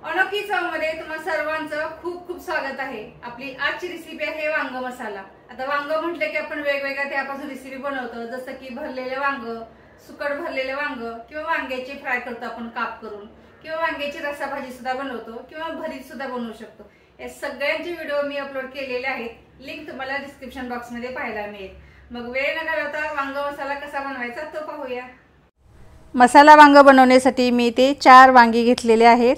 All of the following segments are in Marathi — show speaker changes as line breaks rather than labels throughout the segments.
अनोखी चव मध्ये तुम्हा सर्वांचं खूप खूप स्वागत आहे। आपली आजची रेसिपी आहे वांग मसाला। आता वांग म्हटले की आपण वेगवेगळ्या त्यापासून रेसिपी बनवतो, जसं की भरलेले वांग, सुकट भरलेले वांग किंवा वांग्याची फ्राय करतो आपण काप करून, किंवा वांग्याची रस्सा भाजी सुद्धा बनवतो किंवा भरीत सुद्धा बनवू शकतो। या सगळ्यांचे व्हिडिओ मी अपलोड केलेले आहेत, लिंक तुम्हाला डिस्क्रिप्शन बॉक्स मध्ये पाहायला मिळेल। मग वेळ न घालवता वांग मसाला कसा बनवायचा तो पाहूया। मसाला वांग बनवण्यासाठी मी ते 4 वांगी घेतलेले आहेत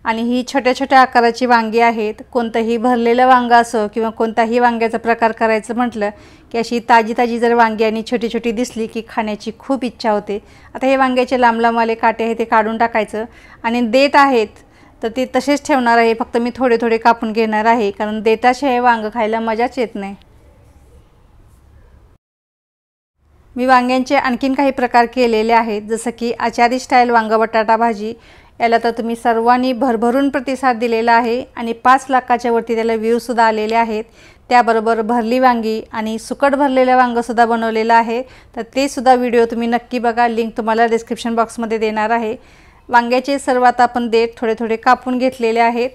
आणि ही छोट्या छोट्या आकाराची वांगी आहेत। कोणतंही भरलेलं वांग असो किंवा कोणताही वांग्याचा प्रकार करायचं म्हटलं की अशी ताजी ताजी जर वांगी आणि छोटी छोटी दिसली की खाण्याची खूप इच्छा होते। आता हे वांग्याचे लांब लांब वाले काटे आहे ते काढून टाकायचं आणि देठ आहेत तर ते तसेच ठेवणार आहे, फक्त मी थोडे थोडे कापून घेणार आहे, कारण देठाशिवाय वांग खायला मजाच येत नाही। मी वांग्यांचे आणखीन काही प्रकार केलेले आहेत, जसं की आचारी स्टाईल वांग बटाटा भाजी। याला तर तुम्ही सर्वांनी भरभरून प्रतिसाद दिलेला आहे आणि 5 लाखाच्या वरती त्याला व्ह्यू सुद्धा आलेले आहेत। त्याबरोबर भरली वांगी आणि सुकट भरलेले वांग सुद्धा बनवलेलं आहे, तर ते सुद्धा व्हिडिओ तुम्ही नक्की बघा, लिंक तुम्हाला डिस्क्रिप्शन बॉक्समध्ये देणार आहे। वांग्याचे सर्व आता आपण देठ थोडे थोडे कापून घेतलेले आहेत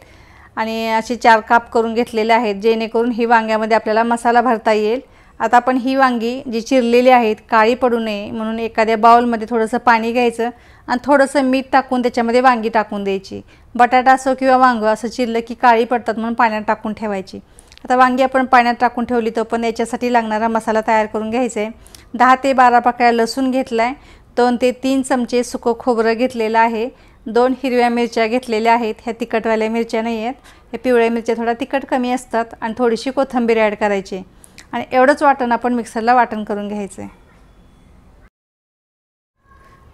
आणि असे 4 काप करून घेतलेले आहेत, जेणेकरून ही वांग्यामध्ये आपल्याला मसाला भरता येईल। आता आपण ही वांगी जी चिरलेली आहेत काळी पडू नये म्हणून एखाद्या बाउलमध्ये थोडंसं पाणी घ्यायचं आणि थोडंसं मीठ टाकून त्याच्यामध्ये वांगी टाकून द्यायची। बटाटा असो किंवा वांग असं चिरलं की काळी पडतात म्हणून पाण्यात टाकून ठेवायची। आता वांगी आपण पाण्यात टाकून ठेवली तर पण याच्यासाठी लागणारा मसाला तयार करून घ्यायचा आहे। 10 ते 12 पाकळ्या लसूण घेतला आहे, 2 ते 3 चमचे सुकं खोबरं घेतलेलं आहे, 2 हिरव्या मिरच्या घेतलेल्या आहेत। ह्या तिखटवाल्या मिरच्या नाही आहेत, ह्या पिवळ्या मिरच्या थोडा तिखट कमी असतात, आणि थोडीशी कोथिंबीर ॲड करायची आणि एवढंच वाटण आपण मिक्सरला वाटण करून घ्यायचं आहे।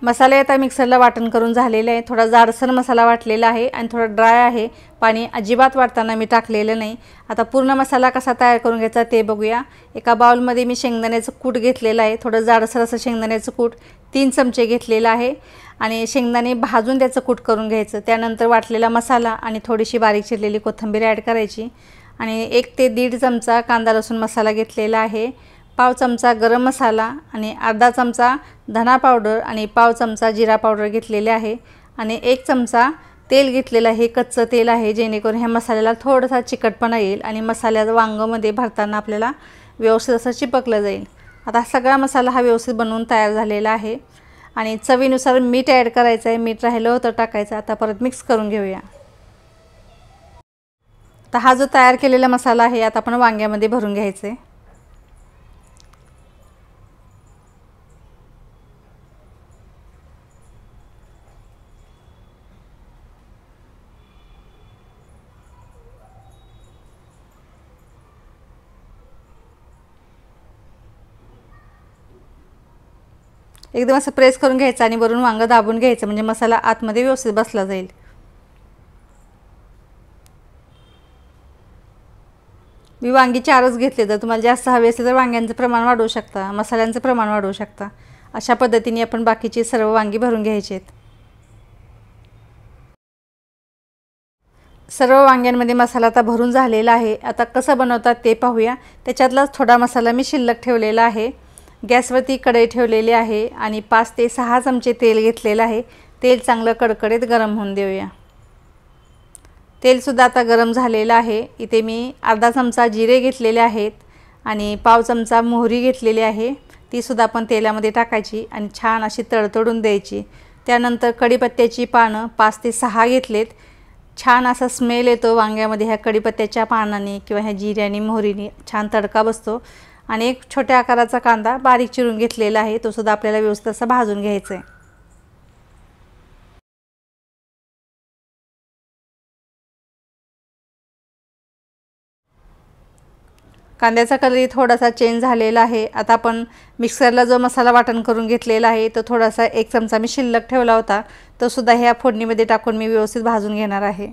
मसाले आता मिक्सरला वाटण करून झालेले आहे। थोडा जाडसर मसाला वाटलेला आहे आणि थोडा ड्राय आहे, पाणी अजिबात वाटताना मी टाकलेलं नाही। आता पूर्ण मसाला कसा तयार करून घ्यायचा ते बघूया। एका बाउलमध्ये मी शेंगदाण्याचं कूट घेतलेलं आहे, थोडं जाडसर असं शेंगदाण्याचं कूट 3 चमचे घेतलेलं आहे आणि शेंगदाणे भाजून त्याचं कूट करून घ्यायचं। त्यानंतर वाटलेला मसाला आणि थोडीशी बारीक चिरलेली कोथिंबीर ॲड करायची आणि 1 ते 1.5 चमचा कांदा लसूण मसाला घेतलेला आहे, पाव चमचा गरम मसाला आणि अर्धा चमचा धना पावडर आणि पाव चमचा जिरा पावडर घेतलेले आहे आणि 1 चमचा तेल घेतलेलं आहे, कच्चं तेल आहे, जेणेकरून ह्या मसाल्याला थोडासा चिकटपणा येईल आणि मसाल्याचं वांगमध्ये भरताना आपल्याला व्यवस्थित असं चिपकलं जाईल। आता सगळा मसाला हा व्यवस्थित बनवून तयार झालेला आहे आणि चवीनुसार मीठ ॲड करायचं आहे, मीठ राहिलं होतं टाकायचं। आता परत मिक्स करून घेऊया। तर हा जो तयार केलेला मसाला आहे आता आपण वांग्यामध्ये भरून घ्यायचा आहे। एकदम असं प्रेस करून घ्यायचं आणि वरून वांग दाबून घ्यायचं, म्हणजे मसाला आतमध्ये व्यवस्थित बसला जाईल। मी वांगी 4च घेतले, तर तुम्हाला जास्त हवे असेल तर वांग्यांचं प्रमाण वाढवू शकता, मसाल्यांचं प्रमाण वाढवू शकता। अशा पद्धतीने आपण बाकीची सर्व वांगी भरून घ्यायची आहेत। सर्व वांग्यांमध्ये मसाला आता भरून झालेला आहे। आता कसं बनवतात ते पाहूया। त्याच्यातलाच थोडा मसाला मी शिल्लक ठेवलेला आहे। गॅसवरती कढई ठेवलेली आहे आणि 5 ते 6 चमचे तेल घेतलेलं आहे। तेल चांगलं कडकडीत गरम होऊन देऊया। तेलसुद्धा आता गरम झालेलं आहे। इथे मी अर्धा चमचा जिरे घेतलेले आहेत आणि पाव चमचा मोहरी घेतलेली आहे, तीसुद्धा आपण तेलामध्ये टाकायची आणि छान अशी तडतडून द्यायची। त्यानंतर कढीपत्त्याची पानं 5 ते 6 घेतलेत। छान असा स्मेल येतो वांग्यामध्ये ह्या कढीपत्त्याच्या पानाने किंवा ह्या जिऱ्याने मोहरीने छान तडका बसतो। आणि 1 छोट्या आकाराचा कांदा बारीक चिरून घेतलेला आहे, तो सुद्धा आपल्याला व्यवस्थित असा भाजून घ्यायचा आहे। कांद्याचा कलर थोडासा चेंज झालेला आहे। आता आपण मिक्सरला जो मसाला वाटण करून घेतलेला आहे तो थोडासा 1 चमचा मी शिल्लक ठेवला होता, तो सुद्धा ह्या फोडणीमध्ये टाकून मी व्यवस्थित भाजून घेणार आहे।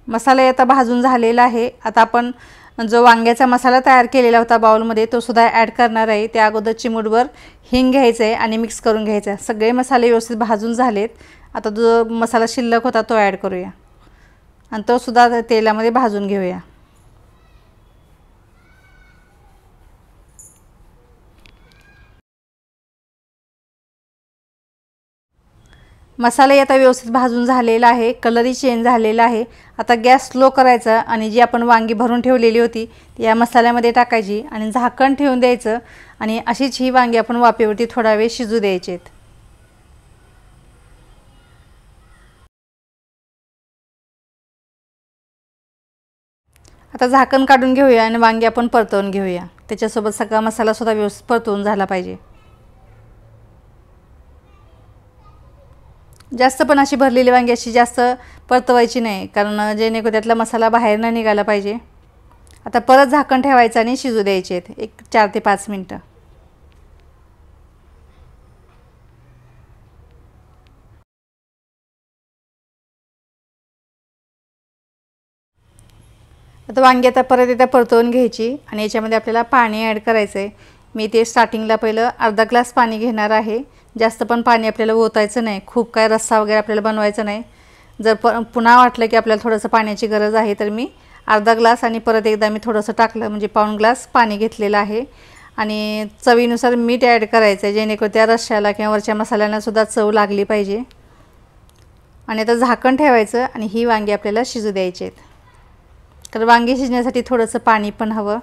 मसाला आता भाजून झालेला आहे। आता आपण जो वांग्याचा मसाला तयार केलेला होता बाउलमध्ये तो सुद्धा ॲड करणार आहे। त्या अगोदर चिमूटभर हिंग घ्यायचं आहे आणि मिक्स करून घ्यायचं आहे। सगळे मसाले व्यवस्थित भाजून झालेत। आता जो मसाला शिल्लक होता तो ॲड करूया आणि तो सुद्धा तेलामध्ये भाजून घेऊया। मसाला आता व्यवस्थित भाजून झालेला आहे, कलरही चेंज झालेला आहे। आता गॅस स्लो करायचा आणि जी आपण वांगी भरून ठेवलेली होती ती या मसाल्यामध्ये टाकायची आणि झाकण ठेवून द्यायचं आणि अशीच ही वांगी आपण वाफेवरती थोडा वेळ शिजू द्यायचेत। आता झाकण काढून घेऊया आणि वांगी आपण परतवून घेऊया। त्याच्यासोबत सगळा मसाला सुद्धा व्यवस्थित परतवून झाला पाहिजे। जास्त पण अशी भरलेली वांगी अशी जास्त परतवायची नाही, कारण जेणेकरून त्यातला मसाला बाहेर न निघाला पाहिजे। आता परत झाकण ठेवायचं आणि शिजू द्यायचे एक 4 ते 5 मिनिटं। आता वांगी आता परत एकदा परतवून घ्यायची आणि याच्यामध्ये आपल्याला पाणी ॲड करायचं आहे। मी ते स्टार्टिंगला पहिलं अर्धा ग्लास पाणी घेणार आहे। जास्त पण पाणी आपल्याला ओतायचं नाही, खूप काय रस्सा वगैरे आपल्याला बनवायचं नाही। जर पुन्हा वाटलं की आपल्याला थोडंसं पाण्याची गरज आहे तर मी अर्धा ग्लास आणि परत एकदा मी थोडंसं टाकलं, म्हणजे पाऊण ग्लास पाणी घेतलेलं आहे। आणि चवीनुसार मीठ ॲड करायचं आहे, जेणेकरून त्या रश्श्याला किंवा वरच्या मसाल्यांना सुद्धा चव लागली पाहिजे। आणि आता झाकण ठेवायचं आणि ही वांगी आपल्याला शिजू द्यायची आहेत। तर वांगी शिजण्यासाठी थोडंसं पाणी पण हवं।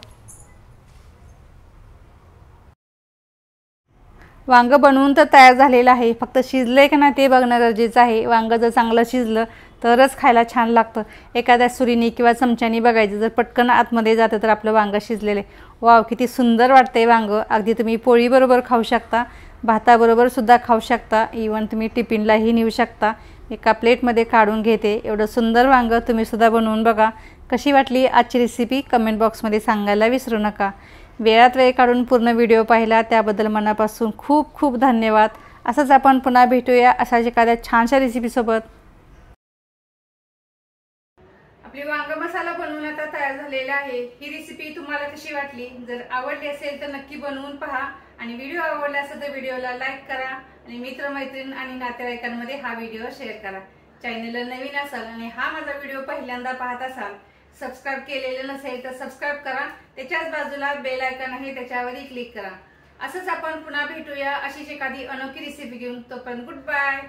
वांग बनवून तर तयार झालेलं आहे, फक्त शिजले का नाही ते बघणं गरजेचं आहे। वांग जर चांगलं शिजलं तरच खायला छान लागतं। एखाद्या सुरीने किंवा चमच्याने बघायचं, जर पटकन आतमध्ये जातं तर आपलं वांग शिजलेलं आहे। वाव, किती सुंदर वाटतंय वांग। अगदी तुम्ही पोळीबरोबर खाऊ शकता, भाताबरोबर सुद्धा खाऊ शकता, इवन तुम्ही टिफिनलाही नेऊ शकता। एका प्लेटमध्ये काढून घेते। एवढं सुंदर वांग तुम्ही सुद्धा बनवून बघा। कशी वाटली आजची रेसिपी कमेंट बॉक्समध्ये सांगायला विसरू नका। वेळात वेळ काढून पूर्ण व्हिडिओ पाहिला त्याबद्दल मनापासून खूप खूप धन्यवाद। असंच आपण पुन्हा भेटूया अशाच एखाद्या छानशा रेसिपीसोबत। आपली वांग मसाला बनवून आता तयार झालेला आहे। ही रेसिपी तुम्हाला कशी वाटली? जर आवडली असेल तर नक्की बनवून पहा आणि व्हिडिओ आवडला असेल तर व्हिडिओला लाईक करा आणि मित्रमैत्रीण आणि नातेवाईकांमध्ये हा व्हिडिओ शेअर करा। चॅनलला नवीन असाल आणि हा माझा व्हिडिओ पहिल्यांदा पाहत असाल, सबस्क्राइब केलेलं नसेल तर सबस्क्राइब करा। त्याच्याच बाजूला बेल आयकॉन आहे त्याच्यावरही क्लिक करा। असंच आपण पुन्हा भेटूया अशीच एखादी अनोखी रेसिपी घेऊन। तोपर्यंत गुड बाय।